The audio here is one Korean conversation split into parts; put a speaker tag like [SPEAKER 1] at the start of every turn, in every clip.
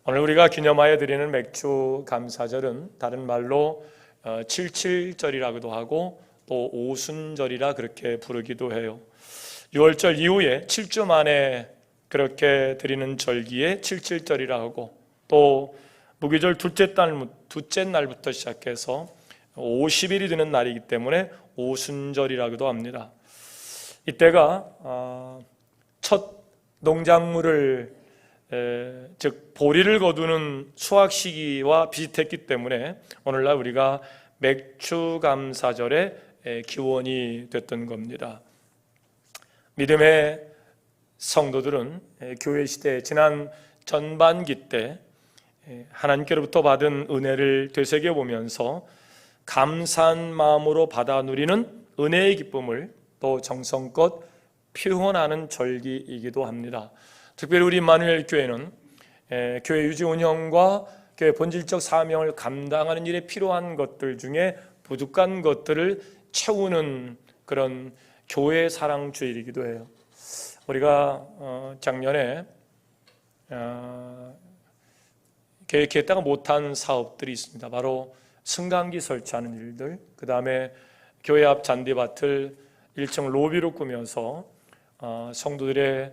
[SPEAKER 1] 오늘 우리가 기념하여 드리는 맥주 감사절은 다른 말로 77절이라고도 하고 또 오순절이라 그렇게 부르기도 해요. 6월절 이후에 7주 만에 그렇게 드리는 절기에 77절이라 하고, 또 무교절 둘째 날부터 시작해서 50일이 되는 날이기 때문에 오순절이라고도 합니다. 이때가 첫 농작물을 즉 보리를 거두는 수확 시기와 비슷했기 때문에 오늘날 우리가 맥주감사절의 기원이 됐던 겁니다. 믿음의 성도들은 교회 시대 지난 전반기 때 하나님께로부터 받은 은혜를 되새겨보면서 감사한 마음으로 받아 누리는 은혜의 기쁨을 또 정성껏 표현하는 절기이기도 합니다. 특별히 우리 임마누엘 교회는 교회 유지 운영과 교회 본질적 사명을 감당하는 일에 필요한 것들 중에 부족한 것들을 채우는 그런 교회 사랑 주일이기도 해요. 우리가 작년에 계획했다가 못한 사업들이 있습니다. 바로 승강기 설치하는 일들, 그 다음에 교회 앞 잔디밭을 1층 로비로 꾸며서 성도들의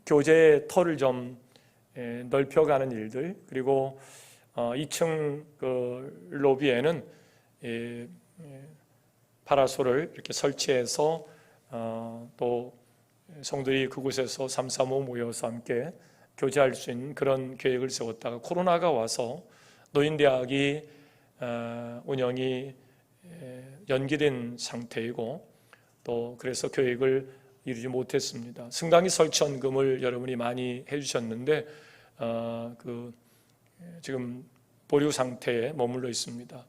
[SPEAKER 1] 교제 터를 좀 넓혀가는 일들, 그리고 2층 그 로비에는 파라솔을 이렇게 설치해서 또 성도들이 그곳에서 335 모여서 함께 교제할 수 있는 그런 계획을 세웠다가 코로나가 와서 노인대학이 운영이 연기된 상태이고, 또 그래서 계획을 이루지 못했습니다. 승강기 설치원금을 여러분이 많이 해주셨는데 지금 보류 상태에 머물러 있습니다.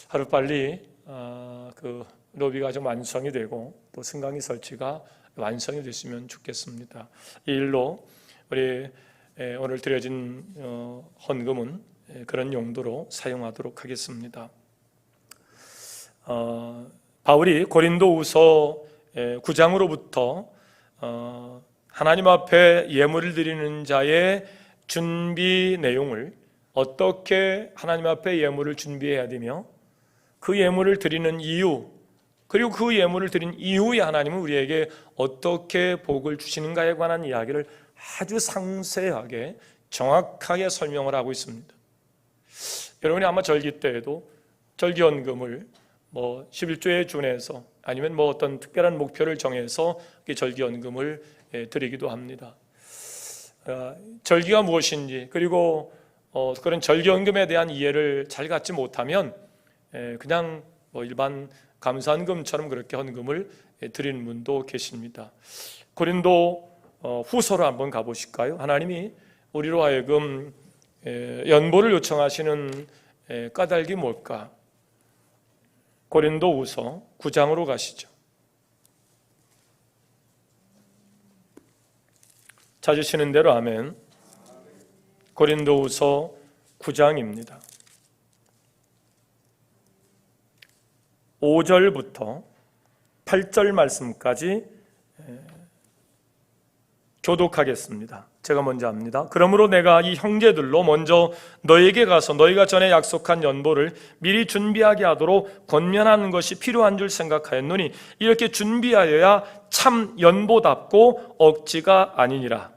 [SPEAKER 1] 하루빨리 그 로비가 좀 완성이 되고 또 승강기 설치가 완성이 됐으면 좋겠습니다. 이 일로 우리 오늘 드려진 헌금은 그런 용도로 사용하도록 하겠습니다. 바울이 고린도후서 9장으로부터 하나님 앞에 예물을 드리는 자의 준비 내용을, 어떻게 하나님 앞에 예물을 준비해야 되며 그 예물을 드리는 이유, 그리고 그 예물을 드린 이후에 하나님은 우리에게 어떻게 복을 주시는가에 관한 이야기를 아주 상세하게 정확하게 설명을 하고 있습니다. 여러분이 아마 절기 때에도 절기헌금을 11조에 준해서 아니면 어떤 특별한 목표를 정해서 절기헌금을 드리기도 합니다. 절기가 무엇인지, 그리고 그런 절기헌금에 대한 이해를 잘 갖지 못하면 그냥 일반 감사헌금처럼 그렇게 헌금을 드리는 분도 계십니다. 고린도 후서로 한번 가보실까요? 하나님이 우리로 하여금 연보를 요청하시는 까닭이 뭘까? 고린도후서 9장으로 가시죠. 찾으시는 대로 아멘. 고린도후서 9장입니다. 5절부터 8절 말씀까지 교독하겠습니다. 제가 먼저 합니다. 그러므로 내가 이 형제들로 먼저 너에게 가서 너희가 전에 약속한 연보를 미리 준비하게 하도록 권면하는 것이 필요한 줄 생각하였노니 이렇게 준비하여야 참 연보답고 억지가 아니니라.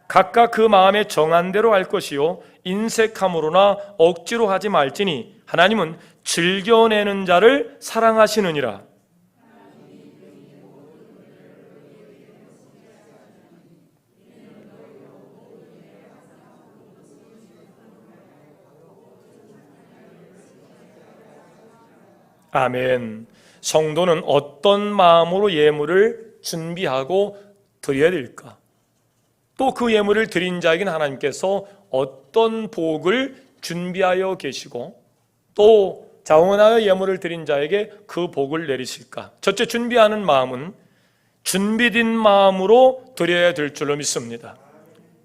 [SPEAKER 1] 각각 그 마음에 정한 대로 할 것이요 인색함으로나 억지로 하지 말지니 하나님은 즐겨내는 자를 사랑하시느니라. 아멘. 성도는 어떤 마음으로 예물을 준비하고 드려야 될까? 또 그 예물을 드린 자에게는 하나님께서 어떤 복을 준비하여 계시고 또 자원하여 예물을 드린 자에게 그 복을 내리실까? 첫째, 준비하는 마음은 준비된 마음으로 드려야 될 줄로 믿습니다.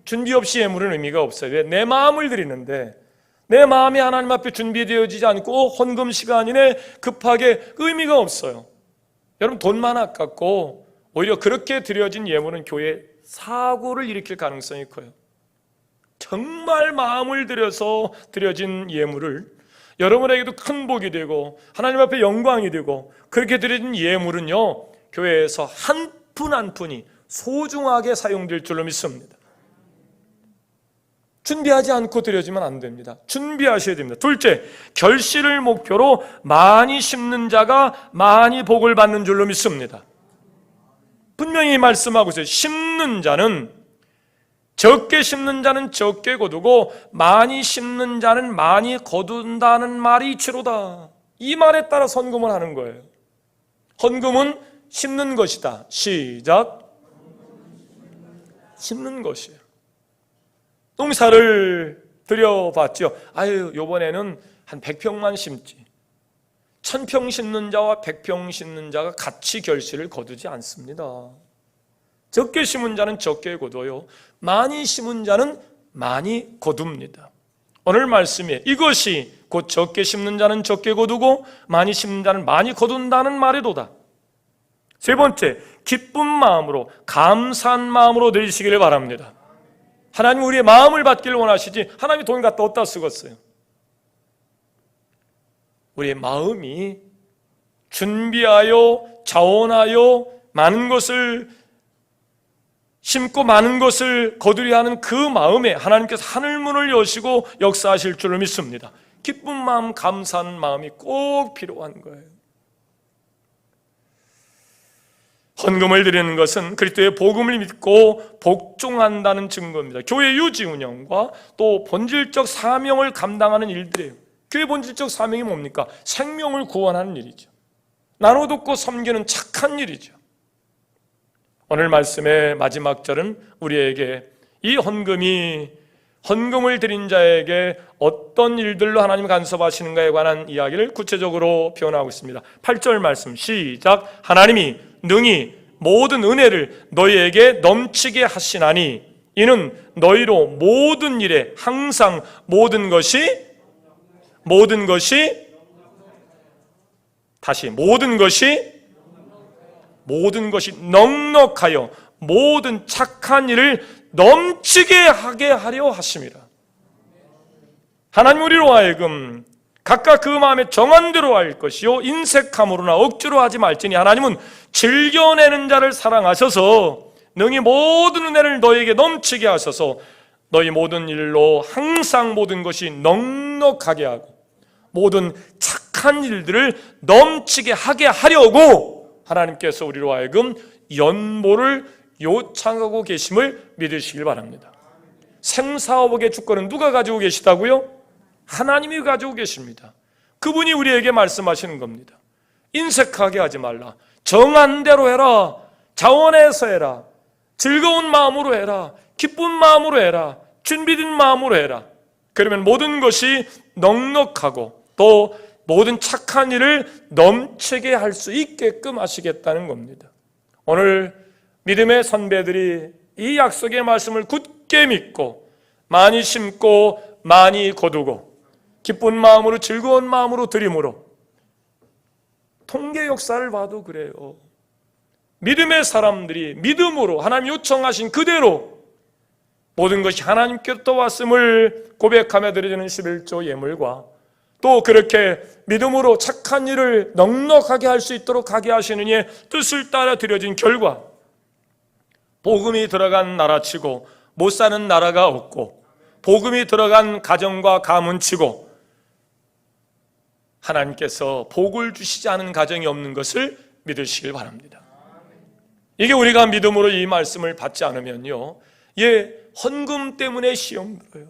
[SPEAKER 1] 준비 없이 예물은 의미가 없어요. 왜? 내 마음을 드리는데 내 마음이 하나님 앞에 준비되어지지 않고 헌금 시간 이내 급하게 의미가 없어요. 여러분, 돈만 아깝고 오히려 그렇게 드려진 예물은 교회에 사고를 일으킬 가능성이 커요. 정말 마음을 들여서 드려진 예물을 여러분에게도 큰 복이 되고 하나님 앞에 영광이 되고, 그렇게 드려진 예물은요, 교회에서 한 푼 한 푼이 소중하게 사용될 줄로 믿습니다. 준비하지 않고 드려지면 안 됩니다. 준비하셔야 됩니다. 둘째, 결실을 목표로 많이 심는 자가 많이 복을 받는 줄로 믿습니다. 분명히 말씀하고 있어요. 심는 자는, 적게 심는 자는 적게 거두고 많이 심는 자는 많이 거둔다는 말이 이치로다. 이 말에 따라 헌금을 하는 거예요. 헌금은 심는 것이다. 시작. 심는 것이에요. 농사를 들여봤죠. 아유, 요번에는 한 100평만 심지. 1000평 심는 자와 100평 심는 자가 같이 결실을 거두지 않습니다. 적게 심은 자는 적게 거둬요. 많이 심은 자는 많이 거둡니다. 오늘 말씀에 이것이 곧 적게 심는 자는 적게 거두고 많이 심는 자는 많이 거둔다는 말이도다. 세 번째, 기쁜 마음으로, 감사한 마음으로 드리시기를 바랍니다. 하나님 우리의 마음을 받기를 원하시지 하나님이 돈 갖다 어디다 쓰겠어요? 우리의 마음이 준비하여 자원하여 많은 것을 심고 많은 것을 거두려 하는 그 마음에 하나님께서 하늘문을 여시고 역사하실 줄을 믿습니다. 기쁜 마음, 감사한 마음이 꼭 필요한 거예요. 헌금을 드리는 것은 그리스도의 복음을 믿고 복종한다는 증거입니다. 교회 유지 운영과 또 본질적 사명을 감당하는 일들이에요. 교회 본질적 사명이 뭡니까? 생명을 구원하는 일이죠. 나눠 돕고 섬기는 착한 일이죠. 오늘 말씀의 마지막 절은 우리에게 이 헌금을 드린 자에게 어떤 일들로 하나님 간섭하시는가에 관한 이야기를 구체적으로 표현하고 있습니다. 8절 말씀 시작. 하나님이 능히 모든 은혜를 너희에게 넘치게 하시나니 이는 너희로 모든 일에 항상 모든 것이 넉넉하여 모든 착한 일을 넘치게 하게 하려 하심이라. 하나님 우리로 하여금 각각 그 마음에 정한 대로 할 것이요 인색함으로나 억지로 하지 말지니 하나님은 즐겨내는 자를 사랑하셔서 능히 모든 은혜를 너희에게 넘치게 하셔서 너희 모든 일로 항상 모든 것이 넉넉하게 하고 모든 착한 일들을 넘치게 하게 하려고 하나님께서 우리로 하여금 연보를 요청하고 계심을 믿으시길 바랍니다. 생사업의 주권은 누가 가지고 계시다고요? 하나님이 가지고 계십니다. 그분이 우리에게 말씀하시는 겁니다. 인색하게 하지 말라. 정한 대로 해라. 자원해서 해라. 즐거운 마음으로 해라. 기쁜 마음으로 해라. 준비된 마음으로 해라. 그러면 모든 것이 넉넉하고 또 모든 착한 일을 넘치게 할 수 있게끔 하시겠다는 겁니다. 오늘 믿음의 선배들이 이 약속의 말씀을 굳게 믿고 많이 심고 많이 거두고 기쁜 마음으로 즐거운 마음으로 드림으로 통계 역사를 봐도 그래요. 믿음의 사람들이 믿음으로 하나님 요청하신 그대로 모든 것이 하나님께로부터 왔음을 고백하며 드려지는 11조 예물과 또 그렇게 믿음으로 착한 일을 넉넉하게 할 수 있도록 하게 하시는 이의 뜻을 따라 드려진 결과 복음이 들어간 나라치고 못 사는 나라가 없고 복음이 들어간 가정과 가문치고 하나님께서 복을 주시지 않은 가정이 없는 것을 믿으시길 바랍니다. 이게 우리가 믿음으로 이 말씀을 받지 않으면요, 헌금 때문에 시험 들어요.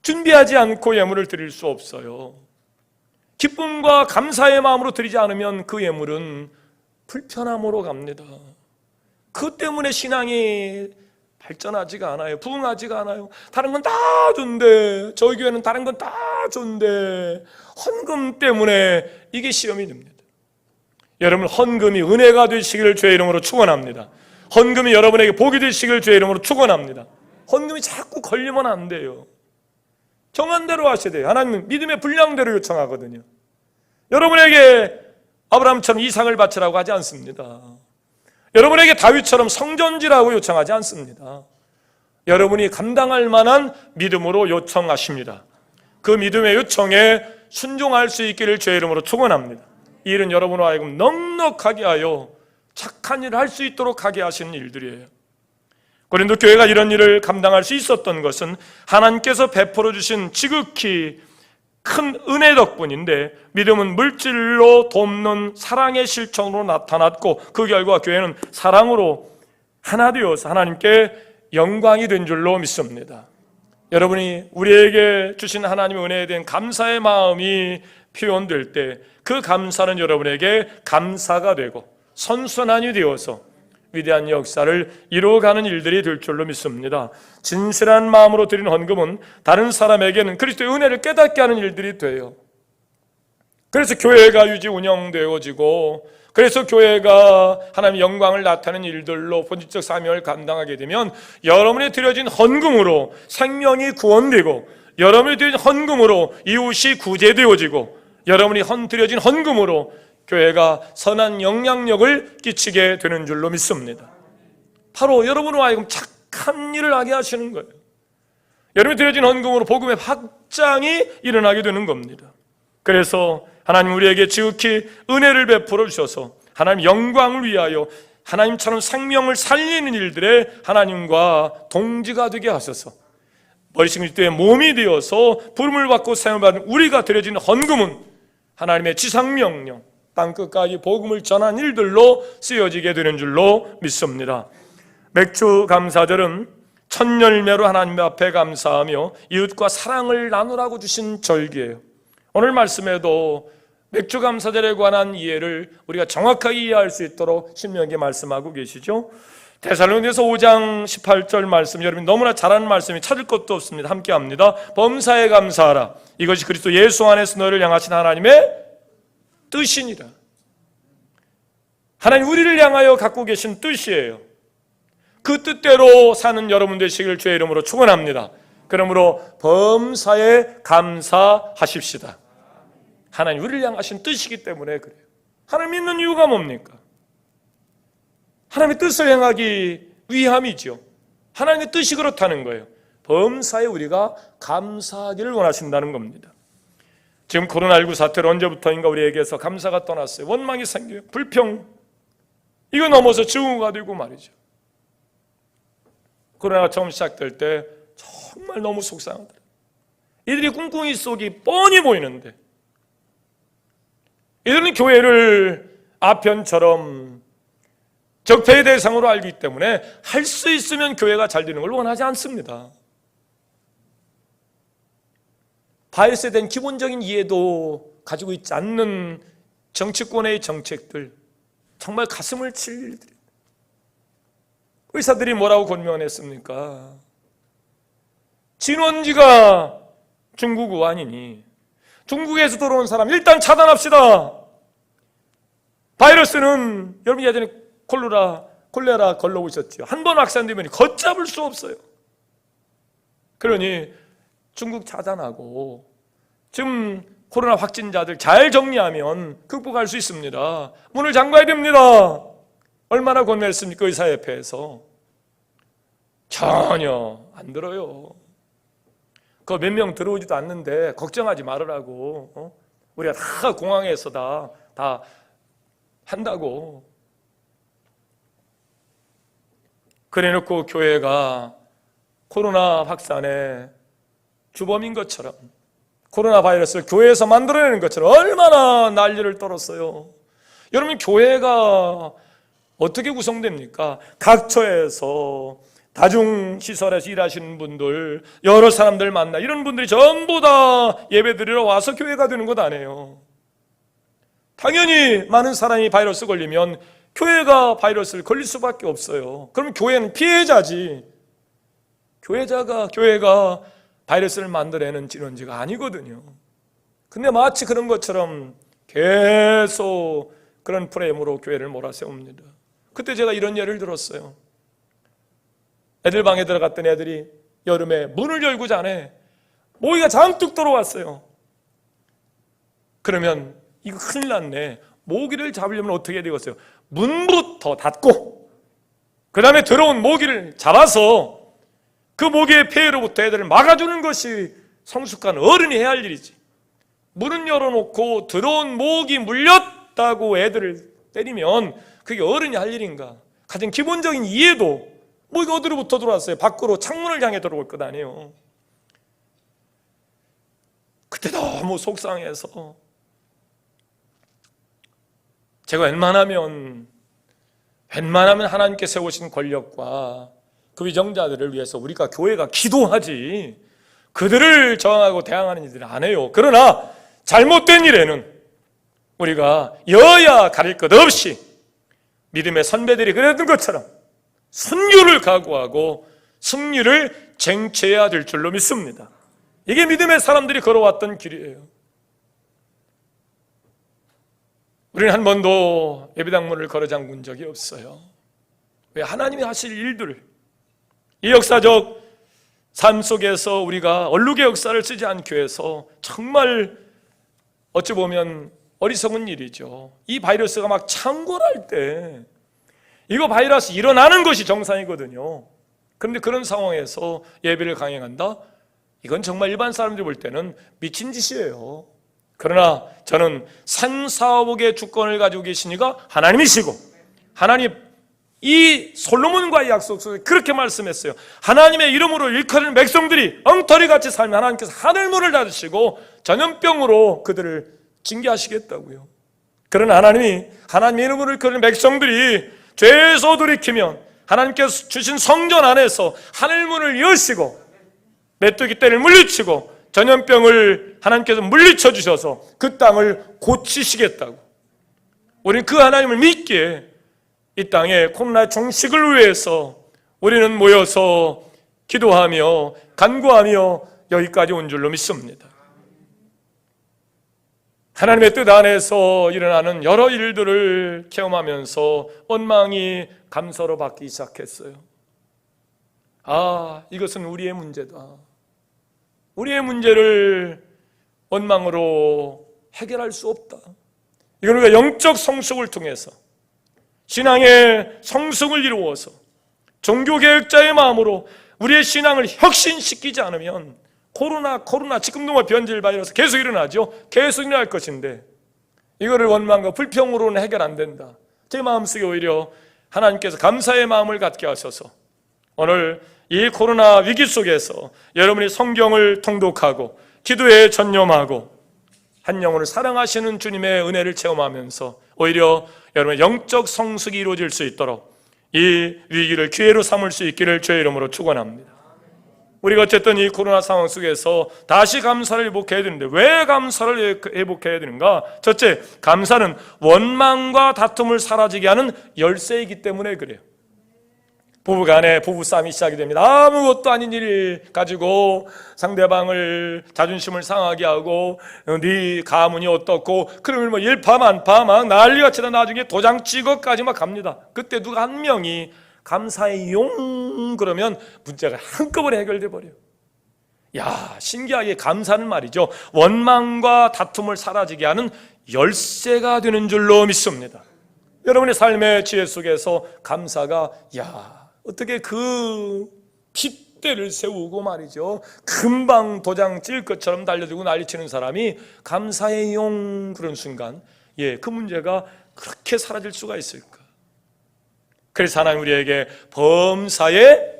[SPEAKER 1] 준비하지 않고 예물을 드릴 수 없어요. 기쁨과 감사의 마음으로 드리지 않으면 그 예물은 불편함으로 갑니다. 그 때문에 신앙이 발전하지가 않아요. 부흥하지가 않아요. 다른 건 다 준대. 저희 교회는 다른 건 다 준대. 헌금 때문에 이게 시험이 됩니다. 여러분, 헌금이 은혜가 되시기를 주의 이름으로 축원합니다. 헌금이 여러분에게 복이 되시기를 주의 이름으로 축원합니다. 헌금이 자꾸 걸리면 안 돼요. 정한 대로 하셔야 돼요. 하나님은 믿음의 분량대로 요청하거든요. 여러분에게 아브라함처럼 이삭을 바치라고 하지 않습니다. 여러분에게 다윗처럼 성전지라고 요청하지 않습니다. 여러분이 감당할 만한 믿음으로 요청하십니다. 그 믿음의 요청에 순종할 수 있기를 주의 이름으로 축원합니다. 이 일은 여러분으로 하여금 넉넉하게 하여 착한 일을 할 수 있도록 하게 하시는 일들이에요. 고린도 교회가 이런 일을 감당할 수 있었던 것은 하나님께서 베풀어 주신 지극히 큰 은혜 덕분인데, 믿음은 물질로 돕는 사랑의 실천으로 나타났고, 그 결과 교회는 사랑으로 하나 되어서 하나님께 영광이 된 줄로 믿습니다. 여러분이 우리에게 주신 하나님의 은혜에 대한 감사의 마음이 표현될 때, 그 감사는 여러분에게 감사가 되고 선순환이 되어서 위대한 역사를 이루어가는 일들이 될 줄로 믿습니다. 진실한 마음으로 드리는 헌금은 다른 사람에게는 그리스도의 은혜를 깨닫게 하는 일들이 돼요. 그래서 교회가 유지 운영되어지고, 그래서 교회가 하나님의 영광을 나타내는 일들로 본질적 사명을 감당하게 되면, 여러분이 드려진 헌금으로 생명이 구원되고, 여러분이 드려진 헌금으로 이웃이 구제되어지고, 여러분이 드려진 헌금으로 교회가 선한 영향력을 끼치게 되는 줄로 믿습니다. 바로 여러분으로 하여금 착한 일을 하게 하시는 거예요. 여러분이 드려진 헌금으로 복음의 확장이 일어나게 되는 겁니다. 그래서 하나님 우리에게 지극히 은혜를 베풀어 주셔서 하나님 영광을 위하여 하나님처럼 생명을 살리는 일들에 하나님과 동지가 되게 하셔서 머리신 그리스도의 몸이 되어서 부름을 받고 사용을 받는 우리가 드려진 헌금은 하나님의 지상명령, 땅끝까지 복음을 전한 일들로 쓰여지게 되는 줄로 믿습니다. 맥주 감사절은 첫 열매로 하나님 앞에 감사하며 이웃과 사랑을 나누라고 주신 절기예요. 오늘 말씀에도 맥주 감사절에 관한 이해를 우리가 정확하게 이해할 수 있도록 신명기 말씀하고 계시죠. 데살로니가서 5장 18절 말씀, 여러분 너무나 잘 아는 말씀이 찾을 것도 없습니다. 함께 합니다. 범사에 감사하라. 이것이 그리스도 예수 안에서 너를 향하신 하나님의 뜻이니라. 하나님 우리를 향하여 갖고 계신 뜻이에요. 그 뜻대로 사는 여러분 되시길 주의 이름으로 축원합니다. 그러므로 범사에 감사하십시다. 하나님 우리를 향하신 뜻이기 때문에 그래요. 하나님 믿는 이유가 뭡니까? 하나님의 뜻을 행하기 위함이죠. 하나님의 뜻이 그렇다는 거예요. 범사에 우리가 감사하기를 원하신다는 겁니다. 지금 코로나19 사태로 언제부터인가 우리에게서 감사가 떠났어요. 원망이 생겨요. 불평. 이거 넘어서 증오가 되고 말이죠. 코로나가 처음 시작될 때 정말 너무 속상하더라고요. 이들이 꿍꿍이 속이 뻔히 보이는데, 이들은 교회를 아편처럼 적폐의 대상으로 알기 때문에 할 수 있으면 교회가 잘 되는 걸 원하지 않습니다. 바이러스에 대한 기본적인 이해도 가지고 있지 않는 정치권의 정책들, 정말 가슴을 칠 일들이. 의사들이 뭐라고 권면했습니까? 진원지가 중국 우한이니 중국에서 들어온 사람 일단 차단합시다. 바이러스는 여러분 예전에 콜레라 걸러오셨죠. 한 번 확산되면 걷잡을 수 없어요. 그러니 중국 차단하고 지금 코로나 확진자들 잘 정리하면 극복할 수 있습니다. 문을 잠가야 됩니다. 얼마나 권면했습니까? 의사협회에서. 전혀 안 들어요. 그 몇 명 들어오지도 않는데 걱정하지 말으라고. 우리가 다 공항에서 다 한다고. 그래놓고 교회가 코로나 확산의 주범인 것처럼, 코로나 바이러스를 교회에서 만들어내는 것처럼 얼마나 난리를 떨었어요. 여러분, 교회가 어떻게 구성됩니까? 각처에서 다중시설에서 일하시는 분들, 여러 사람들 만나, 이런 분들이 전부 다 예배드리러 와서 교회가 되는 것 아니에요. 당연히 많은 사람이 바이러스 걸리면 교회가 바이러스를 걸릴 수밖에 없어요. 그럼 교회는 피해자지. 교회가 바이러스를 만들어내는 진원지가 아니거든요. 근데 마치 그런 것처럼 계속 그런 프레임으로 교회를 몰아세웁니다. 그때 제가 이런 예를 들었어요. 애들 방에 들어갔던 애들이 여름에 문을 열고 자네. 모기가 잔뜩 들어왔어요. 그러면 이거 큰일 났네. 모기를 잡으려면 어떻게 해야 되겠어요? 문부터 닫고 그 다음에 들어온 모기를 잡아서 그 모기의 폐해로부터 애들을 막아주는 것이 성숙한 어른이 해야 할 일이지. 문은 열어놓고 들어온 모기 물렸다고 애들을 때리면 그게 어른이 할 일인가? 가장 기본적인 이해도 모기가 어디로부터 들어왔어요? 밖으로 창문을 향해 들어올 것 아니에요. 그때 너무 속상해서 제가 웬만하면 하나님께 세우신 권력과 그 위정자들을 위해서 우리가 교회가 기도하지 그들을 저항하고 대항하는 일들을 안 해요. 그러나 잘못된 일에는 우리가 여야 가릴 것 없이 믿음의 선배들이 그랬던 것처럼 순교를 각오하고 승리를 쟁취해야 될 줄로 믿습니다. 이게 믿음의 사람들이 걸어왔던 길이에요. 우리는 한 번도 예배당문을 걸어 잠근 적이 없어요. 왜? 하나님이 하실 일들을 이 역사적 삶 속에서 우리가 얼룩의 역사를 쓰지 않기 위해서 정말 어찌 보면 어리석은 일이죠. 이 바이러스가 막 창궐할 때 이거 바이러스 일어나는 것이 정상이거든요. 그런데 그런 상황에서 예배를 강행한다? 이건 정말 일반 사람들이 볼 때는 미친 짓이에요. 그러나 저는 산사옥의 주권을 가지고 계신 이가 하나님이시고 하나님 이 솔로몬과의 약속 속에 그렇게 말씀했어요. 하나님의 이름으로 일컬는 백성들이 엉터리같이 살면 하나님께서 하늘문을 닫으시고 전염병으로 그들을 징계하시겠다고요. 그러나 하나님이 하나님의 이름으로 일컬는 백성들이 죄에서 돌이키면 하나님께서 주신 성전 안에서 하늘문을 여시고 메뚜기 떼를 물리치고 전염병을 하나님께서 물리쳐 주셔서 그 땅을 고치시겠다고. 우리는 그 하나님을 믿기에 이 땅에 코로나 종식을 위해서 우리는 모여서 기도하며 간구하며 여기까지 온 줄로 믿습니다. 하나님의 뜻 안에서 일어나는 여러 일들을 체험하면서 원망이 감사로 바뀌기 시작했어요. 아, 이것은 우리의 문제다. 우리의 문제를 원망으로 해결할 수 없다. 이건 우리가 영적 성숙을 통해서 신앙의 성숙을 이루어서 종교개혁자의 마음으로 우리의 신앙을 혁신시키지 않으면 코로나 지금도 뭐 변질 바이러스 계속 일어나죠. 계속 일어날 것인데 이거를 원망과 불평으로는 해결 안 된다. 제 마음속에 오히려 하나님께서 감사의 마음을 갖게 하셔서 오늘 이 코로나 위기 속에서 여러분이 성경을 통독하고 기도에 전념하고 한 영혼을 사랑하시는 주님의 은혜를 체험하면서 오히려 여러분의 영적 성숙이 이루어질 수 있도록 이 위기를 기회로 삼을 수 있기를 주의 이름으로 축원합니다. 우리가 어쨌든 이 코로나 상황 속에서 다시 감사를 회복해야 되는데 왜 감사를 회복해야 되는가? 첫째, 감사는 원망과 다툼을 사라지게 하는 열쇠이기 때문에 그래요. 부부간에 부부싸움이 시작이 됩니다. 아무것도 아닌 일 가지고 상대방을 자존심을 상하게 하고 네 가문이 어떻고 그러면 뭐 일파만파 막 난리같이 나중에 도장 찍어까지 막 갑니다. 그때 누가 한 명이 감사의 용 그러면 문제가 한꺼번에 해결돼 버려요. 야, 신기하게 감사는 말이죠, 원망과 다툼을 사라지게 하는 열쇠가 되는 줄로 믿습니다. 여러분의 삶의 지혜 속에서 감사가 어떻게 그 핏대를 세우고 말이죠, 금방 도장 찔 것처럼 달려들고 난리치는 사람이 감사의 용 그런 순간 그 문제가 그렇게 사라질 수가 있을까? 그래서 하나님 우리에게 범사에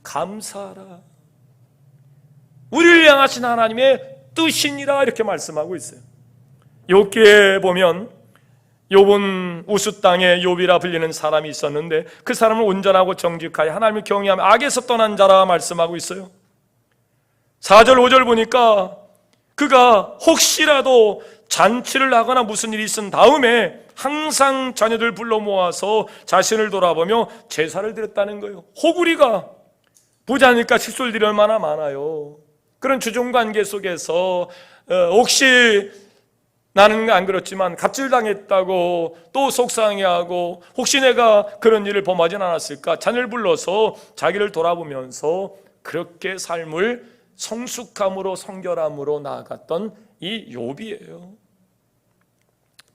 [SPEAKER 1] 감사하라, 우리를 향하신 하나님의 뜻이니라 이렇게 말씀하고 있어요. 욥기에 보면 욥은 우스 땅에 욥이라 불리는 사람이 있었는데 그 사람은 온전하고 정직하여 하나님을 경외하며 악에서 떠난 자라 말씀하고 있어요. 4절 5절 보니까 그가 혹시라도 잔치를 하거나 무슨 일이 있은 다음에 항상 자녀들 불러 모아서 자신을 돌아보며 제사를 드렸다는 거예요. 호구리가 부자니까 식솔들이 얼마나 많아요. 그런 주종관계 속에서 혹시 나는 안 그렇지만 갑질당했다고 또 속상해하고 혹시 내가 그런 일을 범하진 않았을까, 자녀를 불러서 자기를 돌아보면서 그렇게 삶을 성숙함으로 성결함으로 나아갔던 이 욥이에요.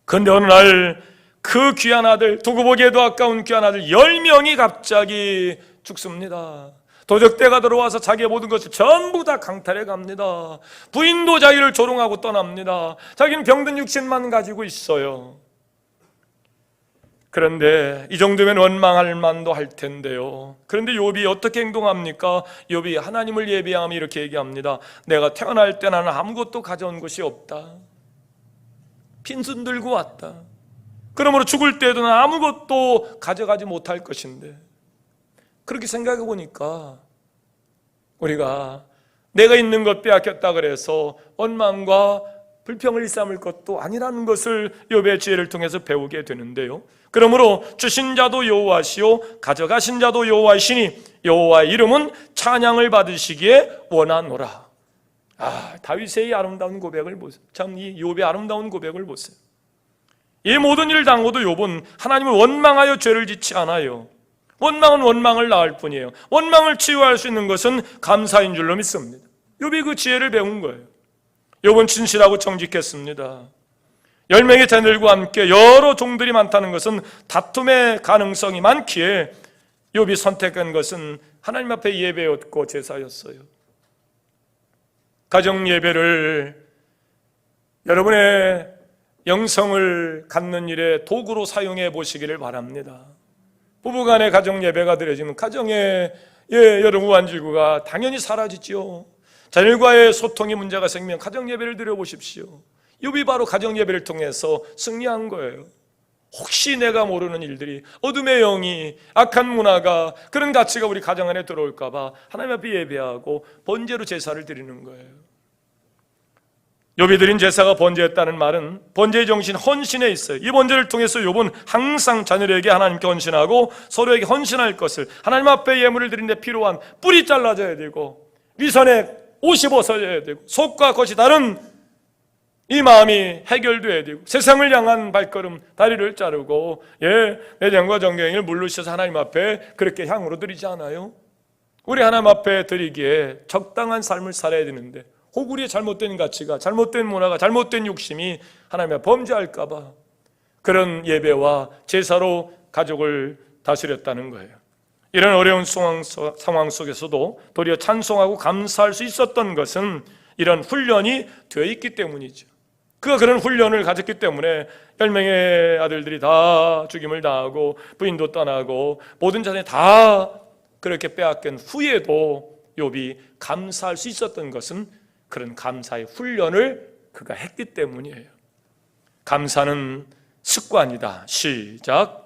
[SPEAKER 1] 그런데 어느 날 그 귀한 아들, 두고 보기에도 아까운 귀한 아들 10명이 갑자기 죽습니다. 도적대가 들어와서 자기의 모든 것을 전부 다 강탈해 갑니다. 부인도 자기를 조롱하고 떠납니다. 자기는 병든 육신만 가지고 있어요. 그런데 이 정도면 원망할 만도 할 텐데요. 그런데 욥이 어떻게 행동합니까? 욥이 하나님을 예배하며 이렇게 얘기합니다. 내가 태어날 때 나는 아무것도 가져온 것이 없다. 빈손 들고 왔다. 그러므로 죽을 때도 난 아무것도 가져가지 못할 것인데, 그렇게 생각해 보니까 우리가 내가 있는 것 빼앗겼다 그래서 원망과 불평을 일삼을 것도 아니라는 것을 욥의 지혜를 통해서 배우게 되는데요. 그러므로 주신 자도 여호와시요 가져가신 자도 여호와이시니 여호와의 이름은 찬양을 받으시기에 원하노라. 다윗의 아름다운 고백을 보세요. 참 이 욥의 아름다운 고백을 보세요. 이 모든 일을 당하고도 욥은 하나님을 원망하여 죄를 짓지 않아요. 원망은 원망을 낳을 뿐이에요. 원망을 치유할 수 있는 것은 감사인 줄로 믿습니다. 욥이 그 지혜를 배운 거예요. 욥은 진실하고 정직했습니다. 10명의 자녀들과 함께 여러 종들이 많다는 것은 다툼의 가능성이 많기에 욥이 선택한 것은 하나님 앞에 예배였고 제사였어요. 가정 예배를 여러분의 영성을 갖는 일에 도구로 사용해 보시기를 바랍니다. 부부간의 가정 예배가 드려지면 가정의 여러 우환질구가 당연히 사라지죠. 자녀과의 소통이 문제가 생기면 가정 예배를 드려보십시오. 욥이 바로 가정 예배를 통해서 승리한 거예요. 혹시 내가 모르는 일들이, 어둠의 영이, 악한 문화가, 그런 가치가 우리 가정 안에 들어올까 봐 하나님 앞에 예배하고 번제로 제사를 드리는 거예요. 욥이 드린 제사가 번제였다는 말은 번제의 정신, 헌신에 있어요. 이 번제를 통해서 욥은 항상 자녀에게 하나님께 헌신하고 서로에게 헌신할 것을, 하나님 앞에 예물을 드리는데 필요한 뿔이 잘라져야 되고 위선에 옷이 벗어져야 되고 속과 겉이 다른 이 마음이 해결돼야 되고 세상을 향한 발걸음, 다리를 자르고 내장과 정경을 물르셔서 하나님 앞에 그렇게 향으로 드리지 않아요? 우리 하나님 앞에 드리기에 적당한 삶을 살아야 되는데 혹 우리의 잘못된 가치가, 잘못된 문화가, 잘못된 욕심이 하나님의 범죄할까 봐 그런 예배와 제사로 가족을 다스렸다는 거예요. 이런 어려운 상황 속에서도 도리어 찬송하고 감사할 수 있었던 것은 이런 훈련이 되어 있기 때문이죠. 그가 그런 훈련을 가졌기 때문에 10명의 아들들이 다 죽임을 당하고 부인도 떠나고 모든 자녀이 다 그렇게 빼앗긴 후에도 욥이 감사할 수 있었던 것은 그런 감사의 훈련을 그가 했기 때문이에요. 감사는 습관이다. 시작.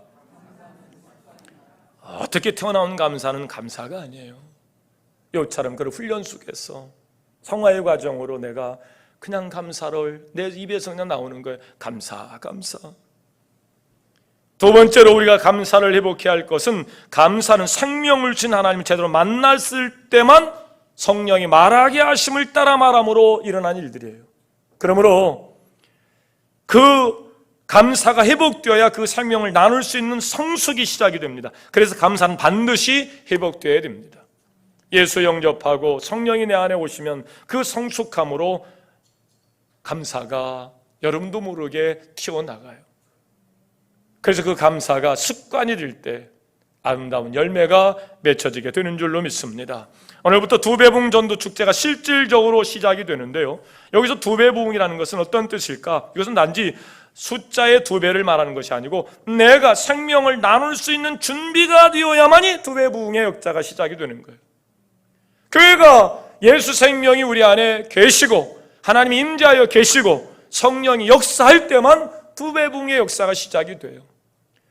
[SPEAKER 1] 어떻게 태어나온 감사는 감사가 아니에요. 욥처럼 그런 훈련 속에서 성화의 과정으로 내가 그냥 감사를 내 입에서 그냥 나오는 거예요. 감사. 두 번째로 우리가 감사를 회복해야 할 것은, 감사는 생명을 주신 하나님을 제대로 만났을 때만 성령이 말하게 하심을 따라 말함으로 일어난 일들이에요. 그러므로 그 감사가 회복되어야 그 생명을 나눌 수 있는 성숙이 시작이 됩니다. 그래서 감사는 반드시 회복되어야 됩니다. 예수 영접하고 성령이 내 안에 오시면 그 성숙함으로 감사가 여러분도 모르게 튀어나가요. 그래서 그 감사가 습관이 될 때 아름다운 열매가 맺혀지게 되는 줄로 믿습니다. 오늘부터 두배부흥 전도 축제가 실질적으로 시작이 되는데요. 여기서 두배부흥이라는 것은 어떤 뜻일까? 이것은 단지 숫자의 2배를 말하는 것이 아니고 내가 생명을 나눌 수 있는 준비가 되어야만이 두배부흥의 역사가 시작이 되는 거예요. 교회가 예수 생명이 우리 안에 계시고 하나님이 임재하여 계시고 성령이 역사할 때만 두배부흥의 역사가 시작이 돼요.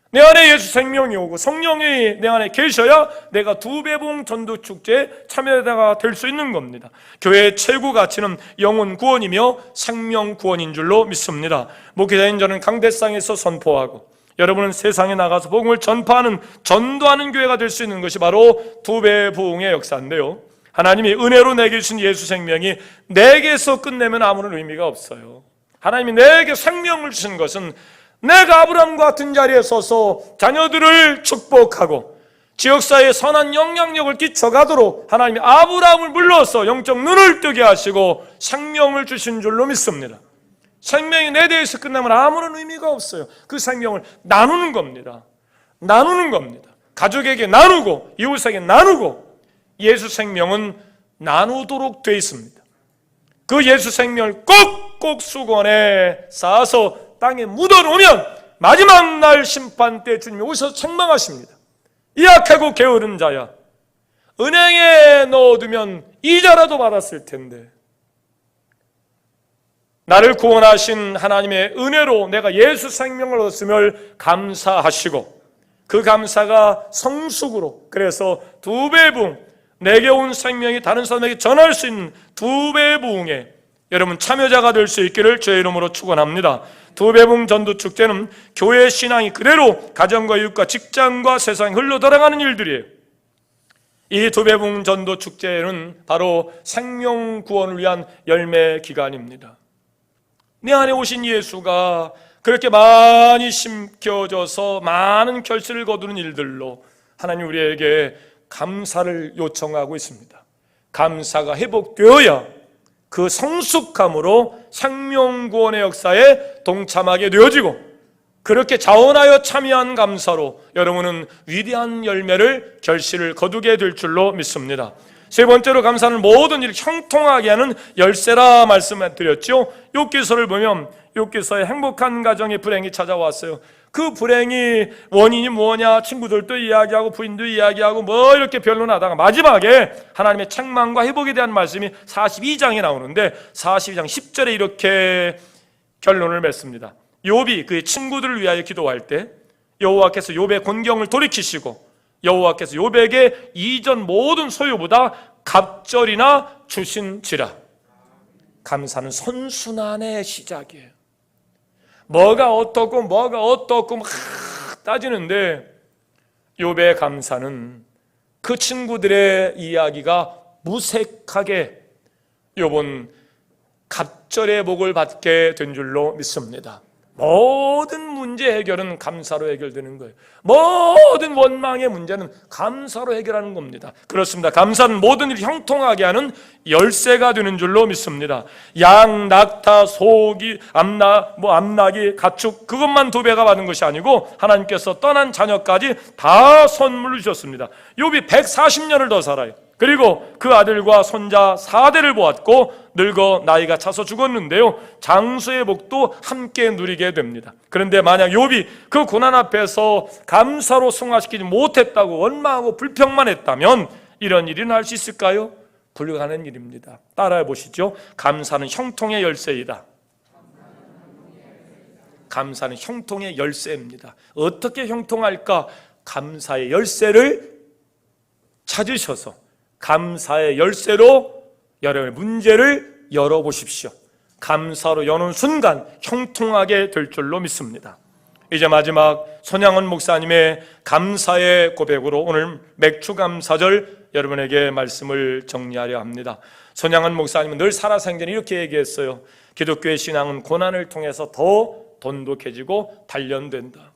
[SPEAKER 1] 내 안에 예수 생명이 오고 성령이 내 안에 계셔야 내가 두배부흥 전도 축제에 참여자가 될 수 있는 겁니다. 교회의 최고 가치는 영혼 구원이며 생명 구원인 줄로 믿습니다. 목회자인 저는 강대상에서 선포하고 여러분은 세상에 나가서 복음을 전파하는, 전도하는 교회가 될 수 있는 것이 바로 두배부흥의 역사인데요. 하나님이 은혜로 내게 주신 예수 생명이 내게서 끝내면 아무런 의미가 없어요. 하나님이 내게 생명을 주신 것은 내가 아브라함과 같은 자리에 서서 자녀들을 축복하고 지역사회에 선한 영향력을 끼쳐가도록 하나님이 아브라함을 불러서 영적 눈을 뜨게 하시고 생명을 주신 줄로 믿습니다. 생명이 내 대해서 끝나면 아무런 의미가 없어요. 그 생명을 나누는 겁니다. 나누는 겁니다. 가족에게 나누고 이웃에게 나누고, 예수 생명은 나누도록 되어 있습니다. 그 예수 생명을 꼭꼭 수건에 쌓아서 땅에 묻어놓으면 마지막 날 심판 때 주님이 오셔서 책망하십니다. 이 악하고 게으른 자야, 은행에 넣어두면 이자라도 받았을 텐데, 나를 구원하신 하나님의 은혜로 내가 예수 생명을 얻었음을 감사하시고, 그 감사가 성숙으로, 그래서 두 배 부흥, 내게 온 생명이 다른 사람에게 전할 수 있는 두 배 부흥에 여러분 참여자가 될 수 있기를 주의 이름으로 축원합니다. 두 배 부흥 전도 축제는 교회 신앙이 그대로 가정과 이웃과 직장과 세상에 흘러 들어가는 일들이에요. 이 두 배 부흥 전도 축제는 바로 생명 구원을 위한 열매 기간입니다. 내 안에 오신 예수가 그렇게 많이 심겨져서 많은 결실을 거두는 일들로 하나님 우리에게 감사를 요청하고 있습니다. 감사가 회복되어야 그 성숙함으로 생명구원의 역사에 동참하게 되어지고, 그렇게 자원하여 참여한 감사로 여러분은 위대한 열매를 결실을 거두게 될 줄로 믿습니다. 세 번째로 감사는 모든 일을 형통하게 하는 열쇠라 말씀드렸죠. 욥기서를 보면 욥기서에 행복한 가정의 불행이 찾아왔어요. 그 불행이 원인이 뭐냐, 친구들도 이야기하고 부인도 이야기하고 뭐 이렇게 변론하다가 마지막에 하나님의 책망과 회복에 대한 말씀이 42장에 나오는데 42장 10절에 이렇게 결론을 맺습니다. 욥이 그의 친구들을 위하여 기도할 때 여호와께서 욥의 곤경을 돌이키시고 여호와께서 욥에게 이전 모든 소유보다 갑절이나 주신지라. 감사는 선순환의 시작이에요. 뭐가 어떻고 막 따지는데, 욥의 감사는 그 친구들의 이야기가 무색하게 욥은 갑절의 복을 받게 된 줄로 믿습니다. 모든 문제 해결은 감사로 해결되는 거예요. 모든 원망의 문제는 감사로 해결하는 겁니다. 그렇습니다. 감사는 모든 일을 형통하게 하는 열쇠가 되는 줄로 믿습니다. 양, 낙타, 소기, 암나기, 가축, 그것만 두 배가 받은 것이 아니고 하나님께서 떠난 자녀까지 다 선물로 주셨습니다. 욥이 140년을 더 살아요. 그리고 그 아들과 손자 4대를 보았고 늙어 나이가 차서 죽었는데요, 장수의 복도 함께 누리게 됩니다. 그런데 만약 욥이 그 고난 앞에서 감사로 승화시키지 못했다고 원망하고 불평만 했다면 이런 일이 날 수 있을까요? 불가능한 일입니다. 따라해 보시죠. 감사는 형통의 열쇠이다. 감사는 형통의 열쇠입니다. 어떻게 형통할까? 감사의 열쇠를 찾으셔서 감사의 열쇠로 여러분의 문제를 열어보십시오. 감사로 여는 순간 형통하게 될 줄로 믿습니다. 이제 마지막 손양원 목사님의 감사의 고백으로 오늘 맥주감사절 여러분에게 말씀을 정리하려 합니다. 손양원 목사님은 늘 살아생전에 이렇게 얘기했어요. 기독교의 신앙은 고난을 통해서 더 돈독해지고 단련된다.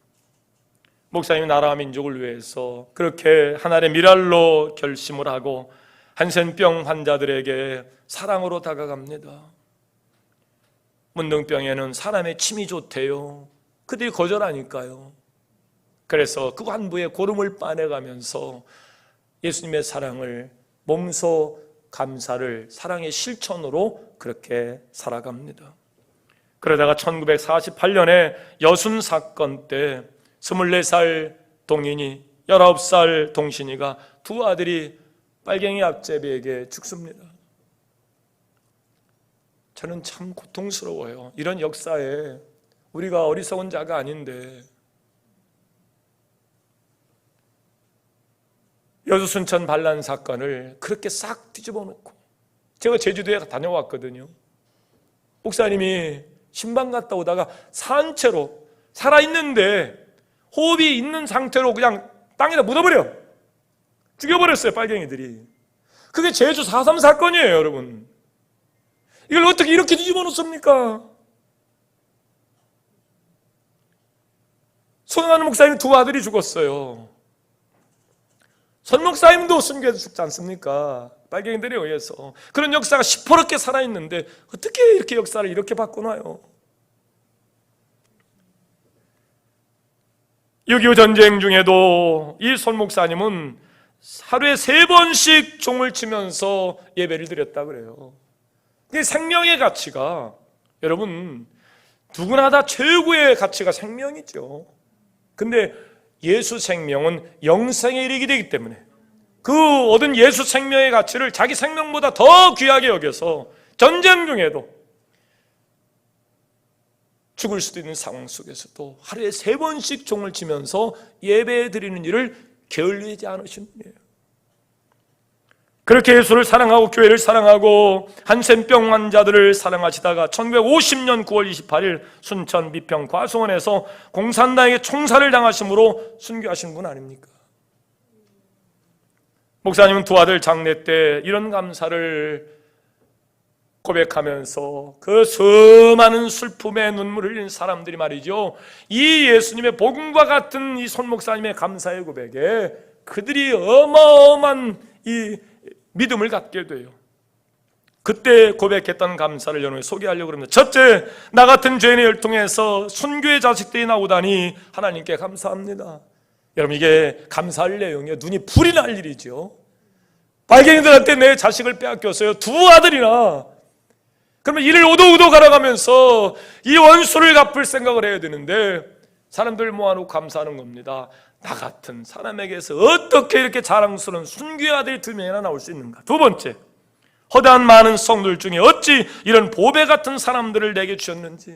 [SPEAKER 1] 목사님이 나라와 민족을 위해서 그렇게 하나의 미랄로 결심을 하고 한센병 환자들에게 사랑으로 다가갑니다. 문둥병에는 사람의 침이 좋대요. 그들이 거절하니까요. 그래서 그 환부의 고름을 빠내가면서 예수님의 사랑을, 몸소 감사를 사랑의 실천으로 그렇게 살아갑니다. 그러다가 1948년에 여순 사건 때 24살 동인이 19살 동신이가 두 아들이 빨갱이 앞제비에게 죽습니다. 저는 참 고통스러워요. 이런 역사에 우리가 어리석은 자가 아닌데 여수순천 반란 사건을 그렇게 싹 뒤집어 놓고, 제가 제주도에 다녀왔거든요. 목사님이 신방 갔다 오다가 산채로 살아있는데 호흡이 있는 상태로 그냥 땅에다 묻어버려. 죽여버렸어요, 빨갱이들이. 그게 제주 4.3 사건이에요, 여러분. 이걸 어떻게 이렇게 뒤집어 놓습니까? 손흥환 목사님 두 아들이 죽었어요. 선 목사님도 순교해서 죽지 않습니까? 빨갱이들에 의해서. 그런 역사가 시퍼렇게 살아있는데 어떻게 이렇게 역사를 이렇게 바꿔놔요? 6.25 전쟁 중에도 이 손 목사님은 하루에 3번씩 종을 치면서 예배를 드렸다 그래요. 생명의 가치가, 여러분, 누구나 다 최고의 가치가 생명이죠. 근데 예수 생명은 영생에 이르게 되기 때문에 그 얻은 예수 생명의 가치를 자기 생명보다 더 귀하게 여겨서 전쟁 중에도, 죽을 수도 있는 상황 속에서도 하루에 3번씩 종을 치면서 예배 드리는 일을 게을리지 않으신 분이에요. 그렇게 예수를 사랑하고 교회를 사랑하고 한센병 환자들을 사랑하시다가 1950년 9월 28일 순천 미평 과수원에서 공산당에게 총살을 당하심으로 순교하신 분 아닙니까? 목사님은 두 아들 장례 때 이런 감사를 고백하면서 그 수많은 슬픔에 눈물을 흘린 사람들이 말이죠, 이 예수님의 복음과 같은 이 손 목사님의 감사의 고백에 그들이 어마어마한 이 믿음을 갖게 돼요. 그때 고백했던 감사를 여러분에게 소개하려고 합니다. 첫째, 나 같은 죄인의 혈통에서 순교의 자식들이 나오다니 하나님께 감사합니다. 여러분, 이게 감사할 내용이에요. 눈이 불이 날 일이죠. 발갱이들한테 내 자식을 빼앗겼어요. 두 아들이나. 그러면 이를 오도오도 갈아가면서 이 원수를 갚을 생각을 해야 되는데 사람들 모아놓고 감사하는 겁니다. 나 같은 사람에게서 어떻게 이렇게 자랑스러운 순교의 아들이 2명이나 나올 수 있는가? 두 번째, 허다한 많은 성도들 중에 어찌 이런 보배 같은 사람들을 내게 주셨는지.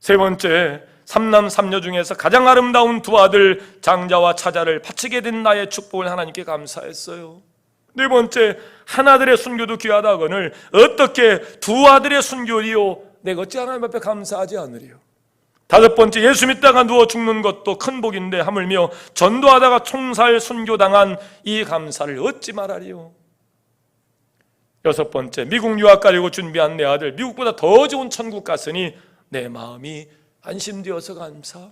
[SPEAKER 1] 세 번째, 삼남 삼녀 중에서 가장 아름다운 두 아들 장자와 차자를 바치게 된 나의 축복을 하나님께 감사했어요. 네 번째, 하나들의 순교도 귀하다거늘 어떻게 두 아들의 순교리요 내가 어찌 하나님 앞에 감사하지 않으리요. 다섯 번째, 예수 믿다가 누워 죽는 것도 큰 복인데 하물며 전도하다가 총살 순교당한 이 감사를 어찌 말하리요. 여섯 번째, 미국 유학 가려고 준비한 내 아들 미국보다 더 좋은 천국 갔으니 내 마음이 안심되어서 감사.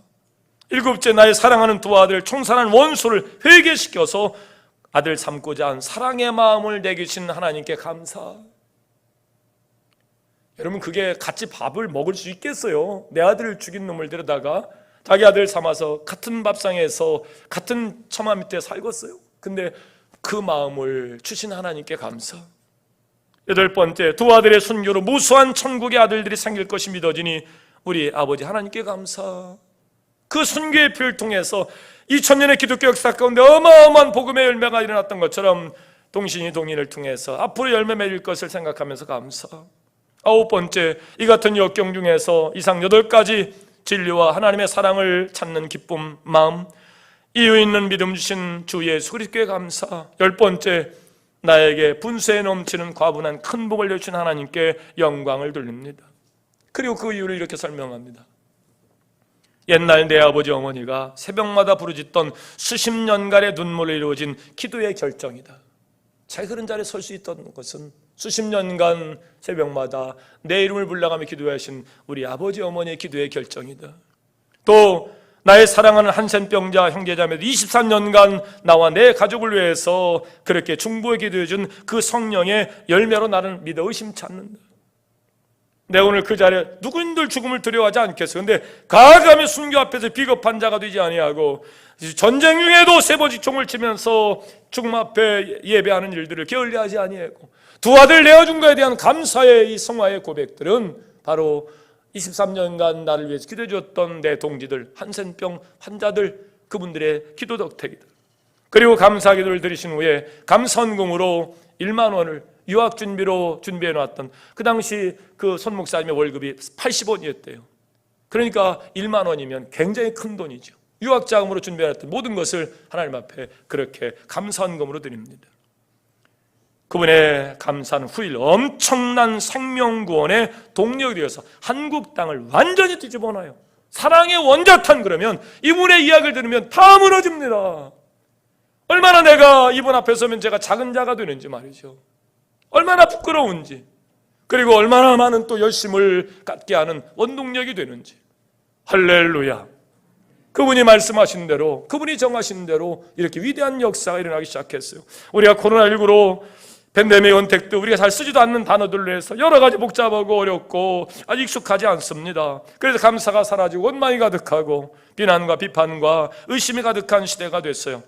[SPEAKER 1] 일곱째, 나의 사랑하는 두 아들 총살한 원수를 회개시켜서 아들 삼고자 한 사랑의 마음을 내게 주신 하나님께 감사. 여러분, 그게 같이 밥을 먹을 수 있겠어요? 내 아들을 죽인 놈을 데려다가 자기 아들 삼아서 같은 밥상에서 같은 처마 밑에 살겠어요? 근데 그 마음을 주신 하나님께 감사. 여덟 번째, 두 아들의 순교로 무수한 천국의 아들들이 생길 것이 믿어지니 우리 아버지 하나님께 감사. 그 순교의 피를 통해서 2000년의 기독교 역사 가운데 어마어마한 복음의 열매가 일어났던 것처럼 동신이 동인을 통해서 앞으로 열매 맺을 것을 생각하면서 감사. 아홉 번째, 이 같은 역경 중에서 이상 8가지 진리와 하나님의 사랑을 찾는 기쁨, 마음, 이유 있는 믿음 주신 주 예수 그리스도께 감사. 열 번째, 나에게 분수에 넘치는 과분한 큰 복을 주신 하나님께 영광을 돌립니다. 그리고 그 이유를 이렇게 설명합니다. 옛날 내 아버지 어머니가 새벽마다 부르짖던 수십 년간의 눈물로 이루어진 기도의 결정이다. 잘 흐른 자리에 설 수 있던 것은 수십 년간 새벽마다 내 이름을 불러가며 기도하신 우리 아버지 어머니의 기도의 결정이다. 또 나의 사랑하는 한센병자 형제자매들 23년간 나와 내 가족을 위해서 그렇게 중보에 기도해준 그 성령의 열매로 나를 믿어 의심치 않는다. 내가 오늘 그 자리에 누구인들 죽음을 두려워하지 않겠어. 근데 가감히 순교 앞에서 비겁한 자가 되지 아니하고 전쟁 중에도 3번씩 총을 치면서 죽음 앞에 예배하는 일들을 게을리하지 아니하고 두 아들 내어준 것에 대한 감사의 이 성화의 고백들은 바로 23년간 나를 위해서 기도해 주었던 내 동지들, 한센병 환자들, 그분들의 기도 덕택이다. 그리고 감사 기도를 드리신 후에 감사헌금으로 1만 원을 유학 준비로 준비해 놨던, 그 당시 그 손 목사님의 월급이 80원이었대요. 그러니까 1만 원이면 굉장히 큰 돈이죠. 유학 자금으로 준비해 놨던 모든 것을 하나님 앞에 그렇게 감사헌금으로 드립니다. 그분의 감사는 후일 엄청난 생명구원의 동력이 되어서 한국 땅을 완전히 뒤집어놔요. 사랑의 원자탄. 그러면 이분의 이야기를 들으면 다 무너집니다. 얼마나 내가 이분 앞에 서면 제가 작은 자가 되는지 말이죠. 얼마나 부끄러운지, 그리고 얼마나 많은 또 열심을 갖게 하는 원동력이 되는지. 할렐루야. 그분이 말씀하신 대로, 그분이 정하신 대로 이렇게 위대한 역사가 일어나기 시작했어요. 우리가 코로나19로 팬데믹 언택트 우리가 잘 쓰지도 않는 단어들로 해서 여러 가지 복잡하고 어렵고 아주 익숙하지 않습니다. 그래서 감사가 사라지고 원망이 가득하고 비난과 비판과 의심이 가득한 시대가 됐어요.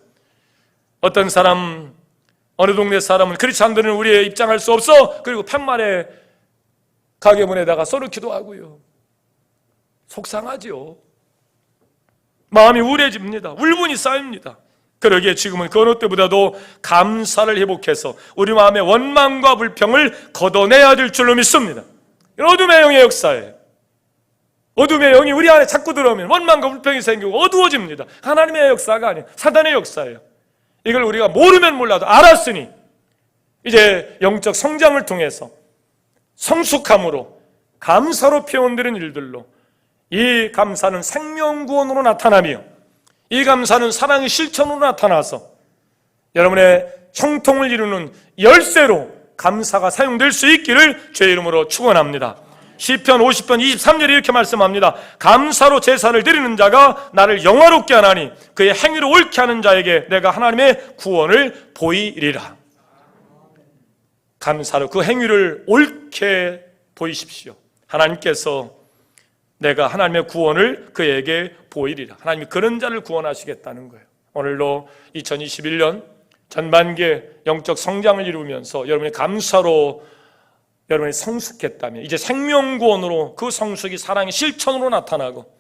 [SPEAKER 1] 어떤 사람, 어느 동네 사람은 크리스찬들은 우리의 입장할 수 없어. 그리고 팻말에 가게 문에다가 써놓기도 하고요. 속상하죠. 마음이 우울해집니다. 울분이 쌓입니다. 그러기에 지금은 그 어느 때보다도 감사를 회복해서 우리 마음의 원망과 불평을 걷어내야 될 줄로 믿습니다. 어둠의 영의 역사에 어둠의 영이 우리 안에 자꾸 들어오면 원망과 불평이 생기고 어두워집니다. 하나님의 역사가 아니에요. 사단의 역사예요. 이걸 우리가 모르면 몰라도 알았으니 이제 영적 성장을 통해서 성숙함으로 감사로 표현되는 일들로 이 감사는 생명구원으로 나타나며 이 감사는 사랑의 실천으로 나타나서 여러분의 형통을 이루는 열쇠로 감사가 사용될 수 있기를 주의 이름으로 축원합니다. 시편 50편 23절에 이렇게 말씀합니다. 감사로 제사를 드리는 자가 나를 영화롭게 하나니 그의 행위를 옳게 하는 자에게 내가 하나님의 구원을 보이리라. 감사로 그 행위를 옳게 보이십시오. 하나님께서 내가 하나님의 구원을 그에게 보이리라. 하나님이 그런 자를 구원하시겠다는 거예요. 오늘도 2021년 전반기에 영적 성장을 이루면서 여러분의 감사로 여러분이 성숙했다면 이제 생명구원으로 그 성숙이 사랑의 실천으로 나타나고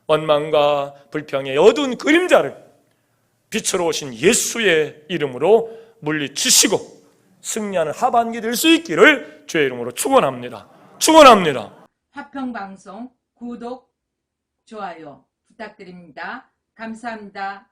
[SPEAKER 1] 원망과 불평의 어두운 그림자를 빛으로 오신 예수의 이름으로 물리치시고 승리하는 하반기 될 수 있기를 주의 이름으로 축원합니다. 축원합니다.
[SPEAKER 2] 화평방송 구독, 좋아요 부탁드립니다. 감사합니다.